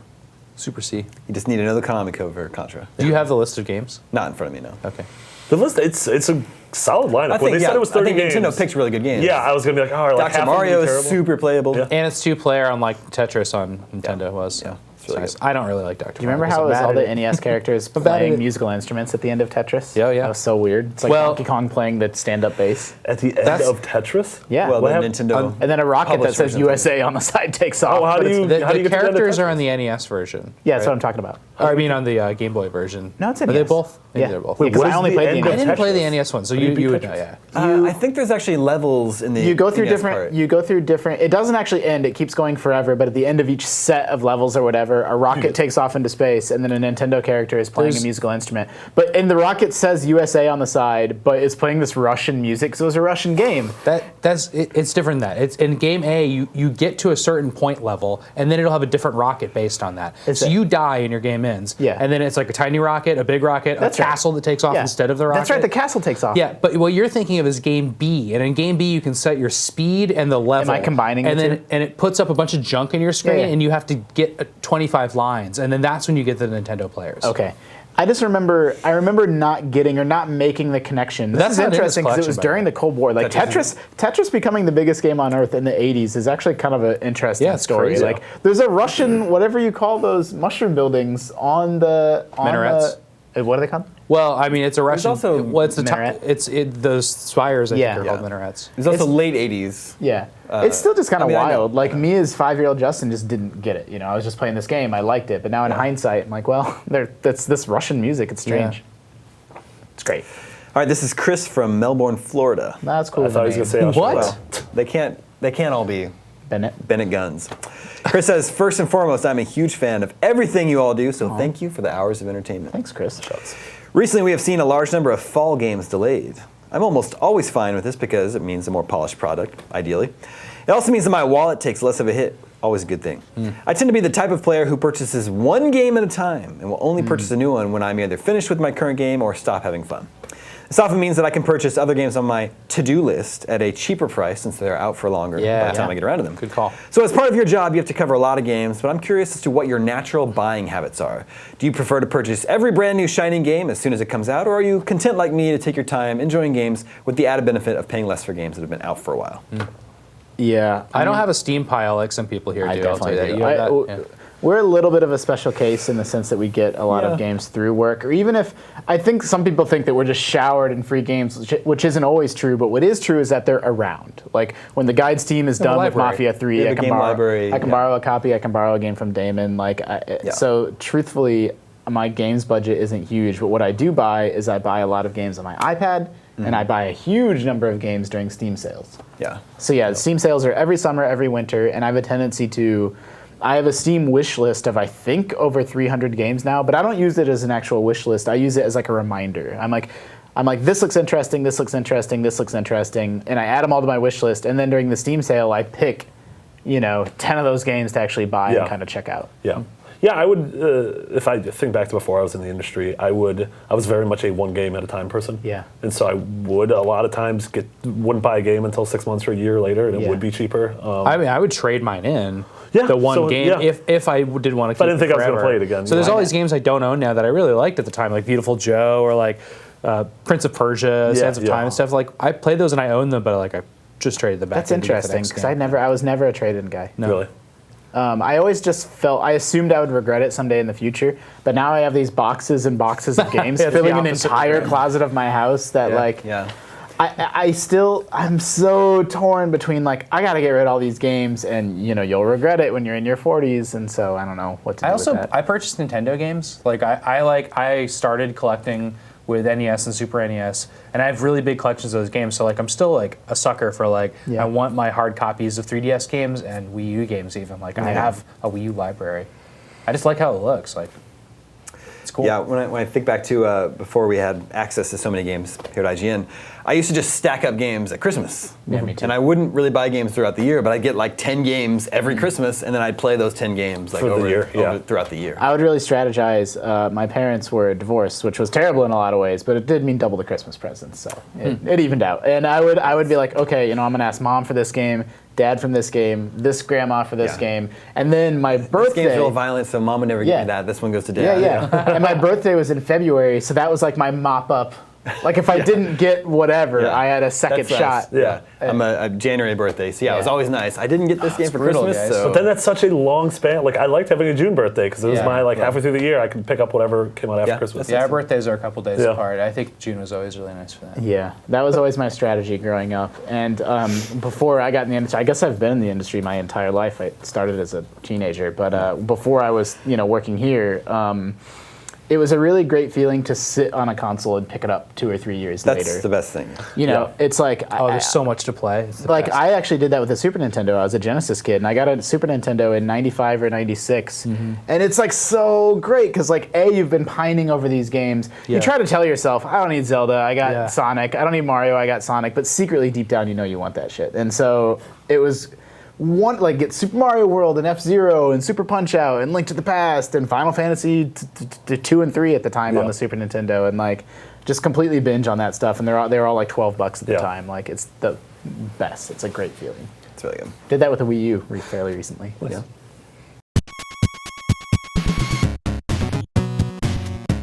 Super C. You just need another Konami code for Contra. Do you have the list of games? Not in front of me, no. Okay. The list, it's a solid lineup. I When think, they said it was 30 I think games. Nintendo picks really good games. Yeah, I was going to be like, oh, like Dr. half Mario of them is be terrible. super playable. Yeah. And it's 2-player, unlike Tetris on Nintendo was. So. Yeah, it's really Nice. good. I don't really like Dr. Do you remember how it was all the NES characters bad at playing it. musical instruments at the end of Tetris? Yeah, yeah. That was so weird. It's like Well- Donkey Kong playing the stand-up bass. At the end That's- of Tetris? Yeah. Well, What the happened? Nintendo. And then a rocket that published says version of USA on the side takes off. Oh, how but do it's- you The, how do the you get to the end of characters are Tetris? on the NES version. Yeah, that's right? what I'm talking about. Or I mean on the Game Boy version. No, it's Are NES. they both? Maybe Yeah. they're both. Wait, Because what I is only the played the end I of NES. didn't play the Tetris? NES one, so How do you beat you would Tetris? know, yeah. I think there's actually levels in the You go through NES different. part. You go through different. It doesn't actually end. It keeps going forever. But at the end of each set of levels or whatever, a rocket takes off into space, and then a Nintendo character is playing There's- a musical instrument. But and the rocket says USA on the side, but it's playing this Russian music, so it's a Russian game. It's different than that. It's in game A, you get to a certain point level, and then it'll have a different rocket based on that. So it? you die and your game ends. Yeah. And then it's like a tiny rocket, a big rocket, That's a right. castle that takes off instead of the rocket. That's right. The castle takes off. Yeah, but what you're thinking of is game B, and in game B you can set your speed and the level. Am I combining and the then two? and it puts up a bunch of junk in your screen, Yeah. and you have to get 25 lines, and then that's when you get the Nintendo players. Okay. I just remember. I remember not getting or not making the connection. This That's is not in this interesting because it was collection, by the during way. the Cold War. Like Tetris becoming the biggest game on Earth in the '80s is actually kind of an interesting Yeah, it's story. crazy. Like there's a Russian, whatever you call those mushroom buildings on the Minarets? what are they called? Well, I mean, it's a Russian. also well, it's the minaret. those spires. I Yeah. think are called Yeah. minarets. There's also It's- late 80s. Yeah, it's still just kind of I mean, I know, wild. Like I know. me as 5-year-old Justin just didn't get it. You know, I was just playing this game, I liked it, but now in hindsight, I'm like, well, that's this Russian music. It's strange. It's great. All right, this is Chris from Melbourne, Florida. That's cool. I thought he was going to say What? Australia. Well, they can't all be Bennett. Bennett Guns. Chris says, first and foremost, I'm a huge fan of everything you all do, so thank you for the hours of entertainment. Thanks, Chris. Recently, we have seen a large number of fall games delayed. I'm almost always fine with this because it means a more polished product, ideally. It also means that my wallet takes less of a hit. Always a good thing. I tend to be the type of player who purchases one game at a time and will only purchase a new one when I'm either finished with my current game or stop having fun. This often means that I can purchase other games on my to-do list at a cheaper price since they're out for longer by the time I get around to them. Good call. So as part of your job, you have to cover a lot of games, but I'm curious as to what your natural buying habits are. Do you prefer to purchase every brand new shining game as soon as it comes out, or are you content like me to take your time enjoying games with the added benefit of paying less for games that have been out for a while? Yeah, I don't have a Steam pile like some people here I do. I'll tell definitely you do. that. You have that? Yeah. We're a little bit of a special case in the sense that we get a lot Yeah. of games through work, or even if I think some people think that we're just showered in free games, which isn't always true. But what is true is that they're around. Like when the guides team is done with library. Mafia 3, We have I a can game borrow. library, I can yeah. borrow a copy. I can borrow a game from Damon. So truthfully, my games budget isn't huge. But what I do buy is I buy a lot of games on my iPad, and I buy a huge number of games during Steam sales. Yeah. So yeah, Steam sales are every summer, every winter, and I have a tendency to. I have a Steam wish list of I think over 300 games now, but I don't use it as an actual wish list. I use it as like a reminder. I'm like, this looks interesting, this looks interesting, this looks interesting, and I add them all to my wish list. And then during the Steam sale, I pick, 10 of those games to actually buy and kind of check out. Yeah. Yeah, I would, if I think back to before I was in the industry, I was very much a one game at a time person. Yeah. And so I would a lot of times wouldn't buy a game until 6 months or a year later, and it Yeah. would be cheaper. I mean, I would trade mine in. Yeah, The one so, game, yeah. if I did want to keep I didn't think I was forever. gonna play it again. So there's Yeah. all these games I don't own now that I really liked at the time, like Beautiful Joe or like Prince of Persia, Sands of yeah. Time and stuff. Like I played those and I owned them, but like I just traded them back. That's in to get the interesting next because game. I was never a trade-in guy. Really? I always just I assumed I would regret it someday in the future, but now I have these boxes and boxes of games Yeah, it's filling the an opposite. entire closet of my house that Yeah. I'm so torn between like I gotta get rid of all these games and you'll regret it when you're in your 40s, and so I don't know what to do with that. I purchased Nintendo games. Like I started collecting with NES and Super NES, and I have really big collections of those games. So like I'm still like a sucker for like Yeah. I want my hard copies of 3DS games and Wii U games even. Like I have a Wii U library. I just like how it looks. Like It's cool. Yeah, when I think back to before we had access to so many games here at IGN, I used to just stack up games at Christmas. Yeah, me too. And I wouldn't really buy games throughout the year, but I'd get like 10 games every Christmas, and then I'd play those 10 games like For the year, yeah. throughout the year. I would really strategize. My parents were divorced, which was terrible in a lot of ways, but it did mean double the Christmas presents, so it evened out. And I would be like, okay, I'm gonna ask mom for this game, dad from this game, this grandma for this game, and then my birthday. This game's real violent, so mom would never give me that. This one goes to dad. Yeah. And my birthday was in February, so that was like my mop up. Like if I didn't get whatever, I had a second That's shot. nice. Yeah. I'm a January birthday, so it was always nice. I didn't get this game for brutal, Christmas, guys. so. But then that's such a long span. Like I liked having a June birthday because it was my halfway through the year. I could pick up whatever came out after Christmas. Yeah, our birthdays are a couple days Yeah. apart. I think June was always really nice for that. Yeah, that was always my strategy growing up. And before I got in the industry, I guess I've been in the industry my entire life. I started as a teenager, but before I was, working here, it was a really great feeling to sit on a console and pick it up 2 or 3 years later. That's the best thing. It's like There's so much to play. It's the like best. I actually did that with the Super Nintendo. I was a Genesis kid, and I got a Super Nintendo in '95 or '96, and it's like so great because you've been pining over these games. Yeah. You try to tell yourself, I don't need Zelda, I got Yeah. Sonic. I don't need Mario, I got Sonic. But secretly, deep down, you want that shit. And so it was get Super Mario World and F-Zero and Super Punch Out and Link to the Past and Final Fantasy 2 and 3 at the time on the Super Nintendo, and just completely binge on that stuff. And they were all like $12 at the time. Like it's the best. It's a great feeling. It's really good. Did that with the Wii U fairly recently. Yeah.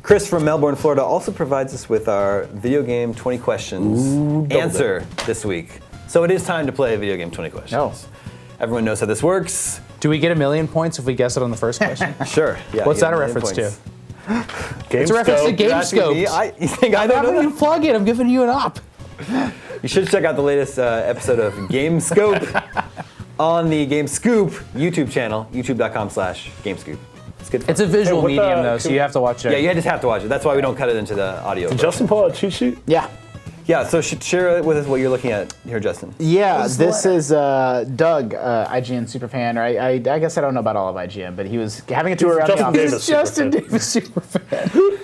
Chris from Melbourne, Florida also provides us with our video game 20 questions answer this week. So it is time to play video game 20 questions. Oh. Everyone knows how this works. Do we get 1,000,000 points if we guess it on the first question? Sure. Yeah, What's you that a get reference to? It's a reference to You're asking me? GameScope. You think I don't know How that? you plug it? I'm giving you an op. You should check out the latest episode of GameScope on the GameScoop YouTube channel, youtube.com/GameScoop. It's good fun. It's a visual Hey, what medium, the- though, so you have to watch it. Yeah, you just have to watch it. That's why we don't cut it into the audio. Justin pull out a cheat sheet? Yeah. Yeah, so share with us what you're looking at here, Justin. Yeah, this is Doug, IGN superfan. Or I guess I don't know about all of IGN, but he was having a tour around the Justin office. Davis Justin superfan. Davis superfan.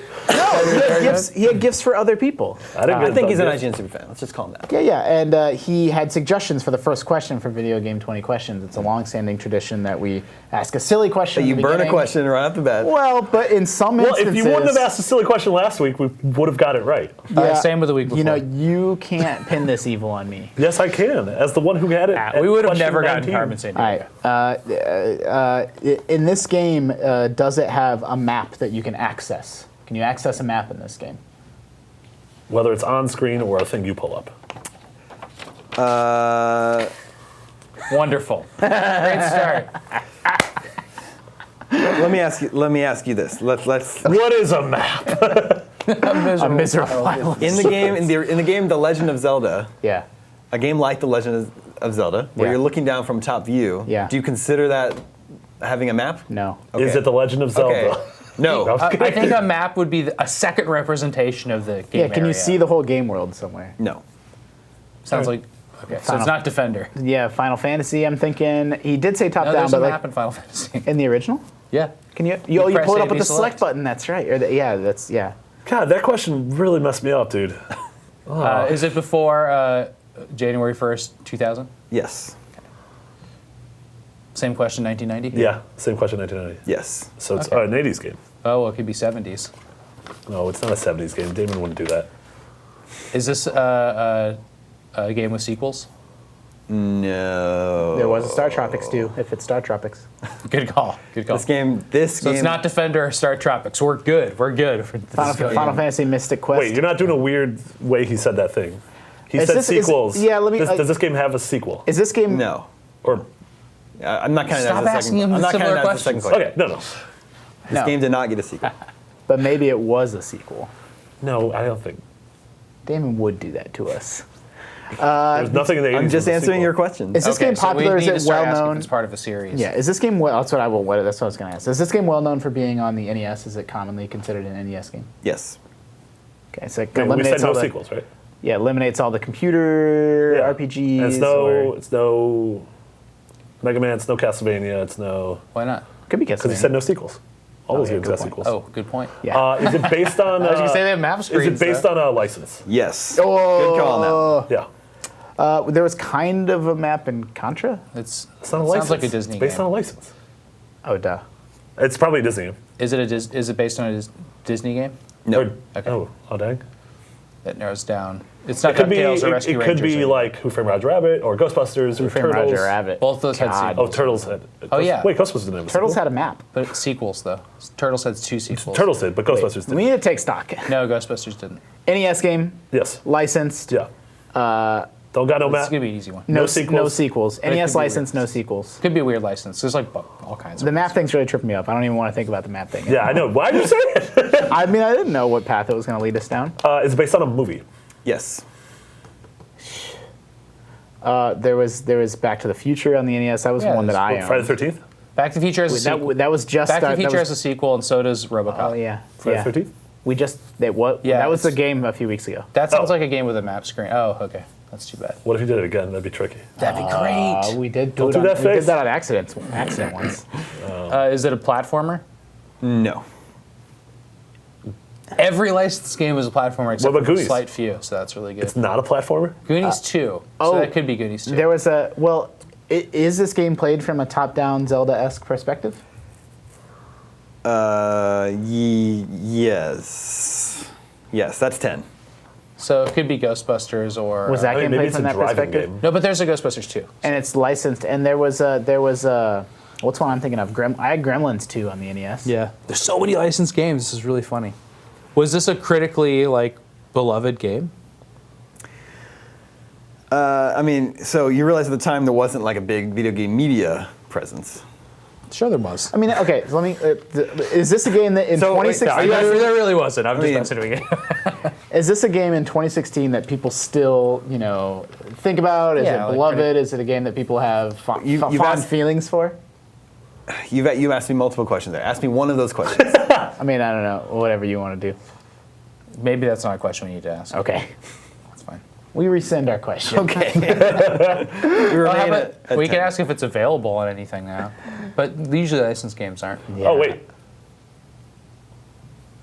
He had gifts for other people. I think he's an Doug IGN superfan. Let's just call him that. Yeah, and he had suggestions for the first question for Video Game 20 Questions. It's a long-standing tradition that we ask a silly question. You at the burn a beginning. question right off the bat. Well, but in some Well, instances, if you wouldn't have asked a silly question last week, we would have got it right. Same with the week before. You can't pin this evil on me. Yes, I can. As the one who had it. at we would have question never gotten 19. Carmen San All Diego. right. In this game, does it have a map that you can access? Can you access a map in this game? Whether it's on screen or a thing you pull up. Wonderful. Great start. Let me ask you this. Let's What is a map? A miserable island. in the game The Legend of Zelda, Yeah. a game like The Legend of Zelda, where Yeah. you're looking down from top view. Yeah. Do you consider that having a map? No. Is it The Legend of Zelda? Okay. No. I think a map would be a second representation of the game Yeah, can you area. see the whole game world somewhere? No. Sounds like... Okay, so Final- it's not Defender. Yeah, Final Fantasy, I'm thinking. He did say top No, down, there's a but map in Final Fantasy. in the original? Yeah. Can you press pull it A, up with B, the select select. button, that's right. Or yeah. God, that question really messed me up, dude. Is it before January 1st, 2000? Yes. Same question, 1990? Yeah, same question, 1990. Yes. So it's Okay. an 80s game. Oh, well, it could be 70s. No, it's not a 70s game. Damon wouldn't do that. Is this a game with sequels? No. There was a Star Tropics too, if it's Star Tropics. Good call. Good call. This game. So it's not Defender or Star Tropics. We're good. We're good. Final Fantasy Mystic Quest. Wait, you're not doing a weird way he said that thing. He Is said this- is- sequels. yeah, let me- Does this game have a sequel? Is this game... No. Or I'm not counting Stop that as a second. asking him I'm not counting similar that as a second questions. question. okay, no. This No. game did not get a sequel. But maybe it was a sequel. No, I don't think. Damon would do that to us. There's nothing in the 80s. I'm just with a answering sequel. your question. Is this game popular? Is it well known? It's part of a series. Yeah, is this game well? That's what I was going to ask. Is this game well known for being on the NES? Is it commonly considered an NES game? Yes. Okay, so it We eliminates said all no the sequels, right? yeah, eliminates all the computer Yeah. RPGs. And it's no Mega Man, it's no Castlevania, it's no... Could be Because he said no sequels. All those yeah, games good got point. sequels. Oh, good point. Yeah. Is it based on? I was gonna say they have map Is screens. it based on a license? Yes. Oh. Good call on that. Yeah. There was kind of a map in Contra. It's It's not a license. sounds like a Disney It's based game. on a license. Oh, duh. It's probably a Disney game. Is it based on a Disney game? No. Okay. Oh, dang. That narrows down. It's not It could be. DuckTales or It Rescue could be Rangers. like Who Framed Roger Rabbit or Ghostbusters or Frame Turtles. Roger Rabbit. Both those had God. sequels. Oh, Turtles had. Oh, yeah. Wait, Ghostbusters didn't have a Turtles sequel? had a map. But sequels though. Turtles had 2 sequels. Turtles did, but Ghostbusters We didn't. need to take stock. No, Ghostbusters didn't. NES game, Yes. licensed. Yeah. Don't got no It's map. gonna be an easy one. No No sequels? sequels. it could NES be license, weird. no sequels. Could be a weird license. There's like all kinds of The map thing's really tripping me up. I don't even want to think about the map thing. Yeah, I know. Why did you say it? I mean, I didn't know what path it was going to lead us down. It's based on a movie. Yes. There was Back to the Future on the NES. That was Yeah, one that there's I Friday owned. the 13th? Back to the Future has a sequel. That was just Back to the that Future was- has a sequel, and so does RoboCop. Oh yeah, Friday yeah. the 13th? We just that Yeah, that was the it's- game a few weeks ago. That sounds Oh. like a game with a map screen. Oh, okay. That's too bad. What if you did it again? That'd be tricky. That'd be great. We did Don't it do on, that we did face. that on accident once. Is it a platformer? No. Every licensed game is a platformer except What about for a Goonies? slight few, so that's really good. It's not a platformer? Goonies 2. oh, So that could be Goonies 2. There was is this game played from a top-down Zelda-esque perspective? Yes. Yes, that's 10. So it could be Ghostbusters or. Was that I mean, game maybe played it's from a that driving perspective? game. No, but there's a Ghostbusters 2. And it's licensed. And there was what's one I'm thinking of? I had Gremlins 2 on the NES. Yeah. There's so many licensed games. This is really funny. Was this a critically beloved game? I mean, so you realize at the time there wasn't like a big video game media presence. Sure, there was. I mean, okay. So let me. Is this a game that in So, wait, 2016? There really wasn't. I'm mean- just messing with you. Is this a game in 2016 that people still, think about? Is Yeah, it like beloved? Is it a game that people have You've fond asked- feelings for? You've asked me multiple questions there. Ask me one of those questions. I mean, I don't know. Whatever you want to do. Maybe that's not a question we need to ask. Okay. That's fine. We rescind our question. Okay. You Well, how remain about- at we can 10. ask if it's available on anything now, but usually licensed games aren't. Yeah. Oh, wait.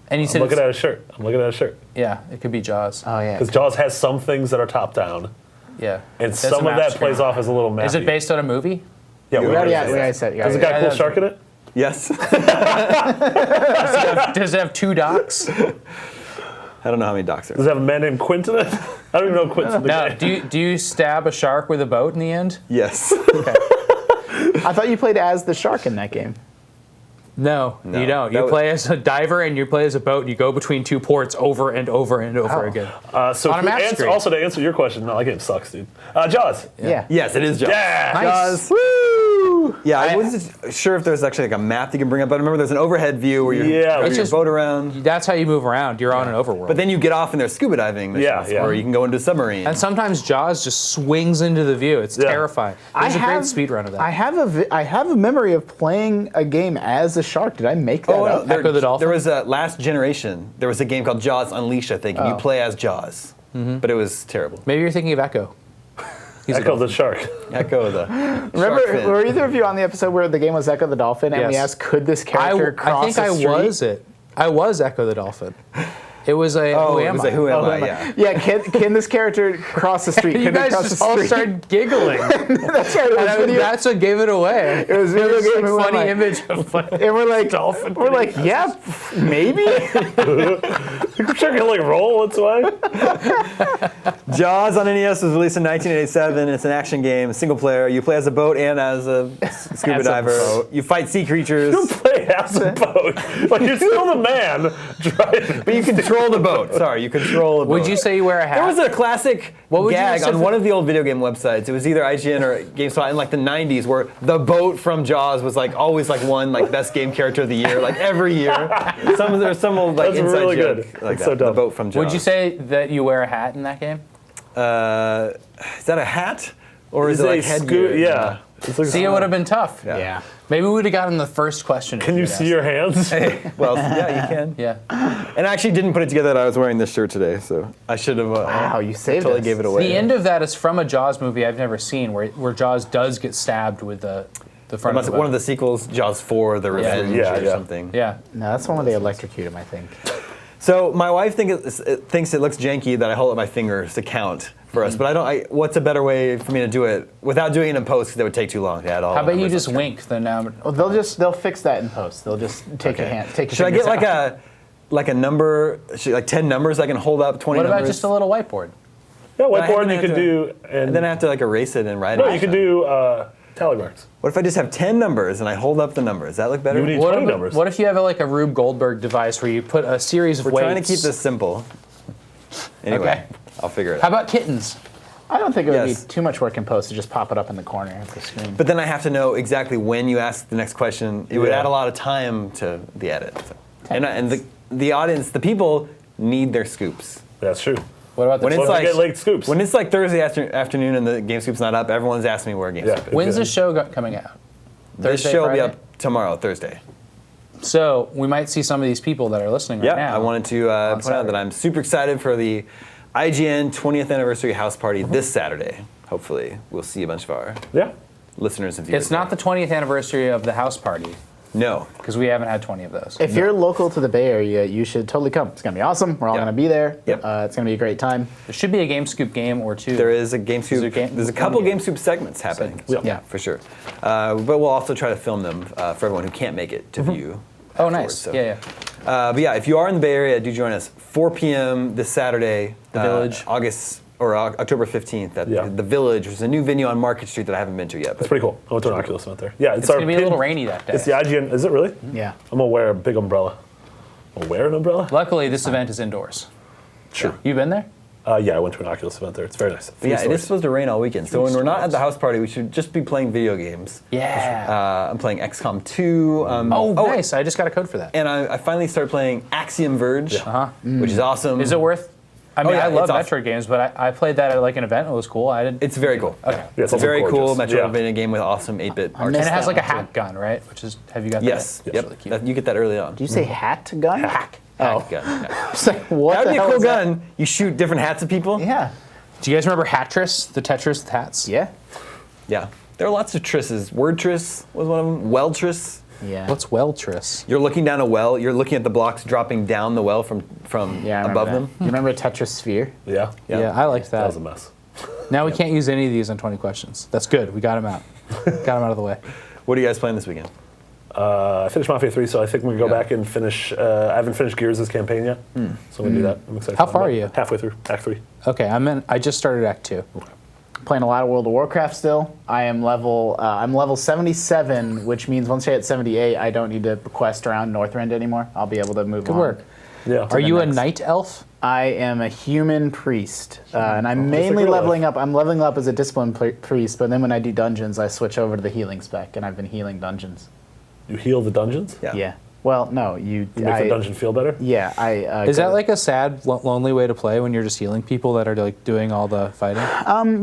And you I'm said, looking it's- at a shirt. I'm looking at a shirt. yeah, it could be Jaws. Oh yeah. Because Jaws has some things that are top down, Yeah, and There's some a of map that screen. plays off as a little mappy. Is it based on a movie? Yeah, We we already- already yeah, said we that. already said. Does the yeah, guy yeah, pull shark in it? Yes. Does it have 2 docks? I don't know how many docs there Does are. it have a man named Quentin in it? I don't even know Quentin's in the No. game. Do you stab a shark with a boat in the end? Yes. I thought you played as the shark in that game. No, No, you don't. that You was- play as a diver and you play as a boat and you go between 2 ports over and over and over Oh. again. So On a map screen. also to answer your question, no, that game sucks, dude. Jaws. Yeah. Yes, it is Jaws. Yeah. Nice. Woo! Yeah, I wasn't sure if there's actually like a map you can bring up, but I remember there's an overhead view where you Yeah, drive it's your just- boat around. That's how you move around. You're on an overworld. But then you get off and there's scuba diving missions, Yeah, yeah. or you can go into a submarine. and sometimes Jaws just swings into the view. It's Yeah. terrifying. There's a great speed run of that. I have a memory of playing a game as a shark. Did I make that Oh, no, up? there, Echo the Dolphin? there was a last generation. There was a game called Jaws Unleashed, I think, and you Oh. play as Jaws, but it was terrible. Maybe you're thinking of Echo. He's a Echo the dolphin. shark. Echo the. Remember, shark fin. were either of you on the episode where the game was Echo the Dolphin, and we Yes. asked, could this character cross I think the I street? was it. I was Echo the Dolphin. It was a Oh, Who it Am was I? a Who Am I? Yeah. Yeah, can this character cross the street? You Could they guys cross just the all street? started giggling. That's right. It was video, That's what gave it away. it was video It was game. like Who Am funny I? image of like, And we're like, dolphin. yeah, maybe. Shark can like roll its way. Jaws on NES was released in 1987. It's an action game, single player. You play as a boat and as a scuba As a diver. boat. You fight sea creatures, You play as a boat. Like you're still the man driving. but you control the boat. Sorry, you control the boat. Would you say you wear a hat? There was a classic What would you gag on specify- one of the old video game websites. It was either IGN or GameSpot in like the 90s, where the boat from Jaws was like always like one like best game character of the year, like every year. There's some old like That's inside really joke good. like That's that. so The dumb. boat from Jaws. Would you say that you wear a hat in that game? Is that a hat or is It's it like a headgear? yeah. It's like See, it would have been tough. Yeah. Maybe we would have gotten the first question. if Can you you'd see asked. your hands? Well, yeah, you can. Yeah. And I actually didn't put it together that I was wearing this shirt today, so I should have. Wow, you saved totally us. gave it away. The end of that is from a Jaws movie I've never seen, where Jaws does get stabbed with the the front of the One of boat. the sequels, Jaws 4, The Revenge, Yeah, or yeah. something. Yeah. No, that's the one where they electrocute him, I think. So my wife thinks it looks janky that I hold up my fingers to count for us, but I don't. What's a better way for me to do it without doing it in post? Because it would take too long to add all. How the about you numbers just on screen. wink the number? Well, they'll fix that in post. They'll just take a hand. Take your Should I get fingers like a number, like 10 numbers I can hold up, 20 What numbers? about just a little whiteboard? Yeah, I whiteboard then you have could to- do, And then I have to like erase it and write it. no, you could do tally marks. What if I just have 10 numbers and I hold up the numbers? Does that look better? You would need What 20 if, numbers. what if you have like a Rube Goldberg device where you put a series of We're weights? trying to keep this simple. Anyway, Okay. I'll figure it How out. about kittens? I don't think it would Yes. be too much work in post to just pop it up in the corner of the screen. But then I have to know exactly when you ask the next question. It would Yeah. add a lot of time to the edit. So. And the audience, the people need their scoops. That's true. What about the When it's Well, they like get late scoops. When it's like Thursday afternoon and the Game Scoop's not up, everyone's asking me where Game Yeah. Scoop is. When's the show coming out? This Thursday, show will be Friday? up tomorrow, Thursday. So we might see some of these people that are listening right Yeah, now. I wanted to point out that Saturday. I'm super excited for the IGN 20th anniversary house party this Saturday. Hopefully, we'll see a bunch of our Yeah. listeners and viewers. It's not the 20th anniversary of the house party No. because we haven't had 20 of those. If you're local to the Bay Area, you should totally come. It's gonna be awesome. We're all Yeah. gonna be there. Yep. It's gonna be a great time. There should be a Game Scoop game or two. There is a Game Scoop. there There's a one couple game? Game Scoop segments happening. Segments. Yeah. for sure. But we'll also try to film them for everyone who can't make it to view. Oh, afterwards, nice. so. Yeah. But yeah, if you are in the Bay Area, do join us 4 p.m. this Saturday, The Village. October 15th at Yeah. the Village, which is a new venue on Market Street that I haven't been to yet. It's pretty cool. I went to an Oculus event there. Yeah, It's going to be a pin- little rainy that day. It's the IGN. Is it really? Yeah. I'm gonna wear a big umbrella. I'll wear an umbrella? Luckily, this event is indoors. Sure. You been there? Yeah, I went to an Oculus event there. It's very nice. But yeah, it Three is stories. supposed to rain all weekend. So when we're not at the house party, we should just be playing video games. Yeah. I'm playing XCOM 2. Nice. I just got a code for that. And I finally started playing Axiom Verge, Uh-huh. which is awesome. Is it worth? I mean, yeah, I love it's awesome. Metroid games, but I played that at like an event. It was cool. I didn't. It's very cool. Okay. Yeah, It's a very cool gorgeous. Metroidvania game with awesome 8-bit art. And it missed has that like a one, hack gun, right? Which is, have you got Yes. that? Yep. Really cute. You get that early on. Did you say hat gun? Hack. Hack gun. Yeah. It's like, what That would the be a hell cool is that? gun. You shoot different hats at people. Yeah. Do you guys remember Hatris, the Tetris with hats? Yeah. Yeah. There are lots of trisses. Wordtris was one of them. Welltris. Yeah. What's Welltris? You're looking down a well. You're looking at the blocks dropping down the well from Yeah, I remember above that. them. You remember Tetris Sphere? Yeah. Yeah, I liked That that. was a mess. Now we can't use any of these on 20 questions. That's good. We got them out. Got them out of the way. What are you guys playing this weekend? I finished Mafia 3, so I think we're gonna go Yeah. back and finish. I haven't finished Gears' campaign yet, so I'm gonna do that. I'm excited. How for far that. are you? Halfway through Act 3. Okay, I just started Act 2. Playing a lot of World of Warcraft still. I'm level 77, which means once I hit 78, I don't need to quest around Northrend anymore. I'll be able to move Good on. work. Yeah. Are you a next. night elf? I am a human priest, and I'm mainly real life. leveling up. I'm leveling up as a disciplined priest, but then when I do dungeons, I switch over to the healing spec, and I've been healing dungeons. You heal the dungeons? Yeah. Yeah. Well, no, you. You make the dungeon feel better? Yeah, I. Is that like a sad, lonely way to play when you're just healing people that are like doing all the fighting?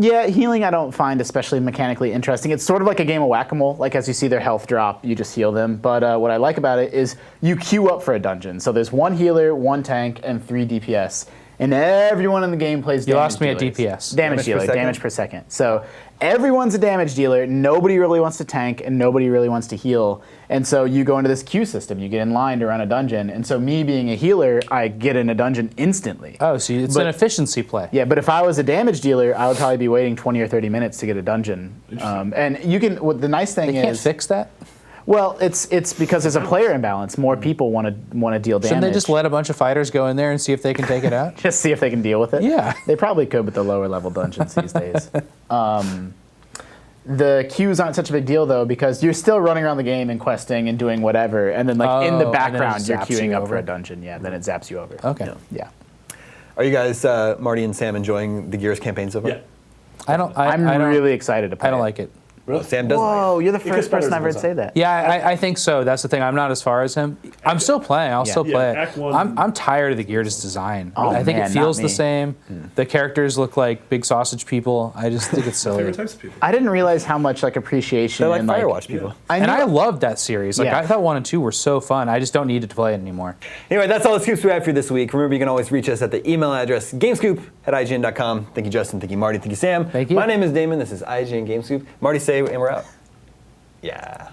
Yeah, healing I don't find especially mechanically interesting. It's sort of like a game of whack-a-mole. Like as you see their health drop, you just heal them. But what I like about it is you queue up for a dungeon. So there's 1 healer, 1 tank, and 3 DPS. And everyone in the game plays You damage lost me at dealers. DPS. Damage Damage per dealer, second? damage per second. So everyone's a damage dealer. Nobody really wants to tank, and nobody really wants to heal. And so you go into this queue system. You get in line to run a dungeon. And so me being a healer, I get in a dungeon instantly. Oh, so it's an efficiency play. Yeah, but if I was a damage dealer, I would probably be waiting 20 or 30 minutes to get a dungeon. And you can. What the nice thing They can't is, fix that? well, it's because there's a player imbalance. More people want to deal damage. Shouldn't they just let a bunch of fighters go in there and see if they can take it out? just see if they can deal with it? Yeah. They probably could with the lower level dungeons these days. The queues aren't such a big deal though because you're still running around the game and questing and doing whatever, and then like in Oh, the and then it background you're zaps queuing you up over? for a dungeon. Yeah, then it zaps you over. Okay. Yeah. Are you guys, Marty and Sam, enjoying the Gears campaign so far? Yeah. I'm I'm really excited to play. I don't like it. Well, Sam doesn't. Whoa, you're the could first spend person yours I've heard on say that. Yeah, I think so. That's the thing. I'm not as far as him. I'm still playing. I'll still Yeah, play Act it. One- I'm tired of the Gears design. Oh, I think man, it feels not the me. same. The characters look like big sausage people. I just think it's silly. Favorite types of people. I didn't realize how much like appreciation They're like and Firewatch people. And knew- I loved that series. Like Yeah. I thought 1 and 2 were so fun. I just don't need to play it anymore. Anyway, that's all the scoops we have for you this week. Remember, you can always reach us at the email address gamescoop@ign.com. Thank you, Justin. Thank you, Marty. Thank you, Sam. Thank you. My name is Damon. This is IGN Gamescoop. Marty, say, and we're out. Yeah.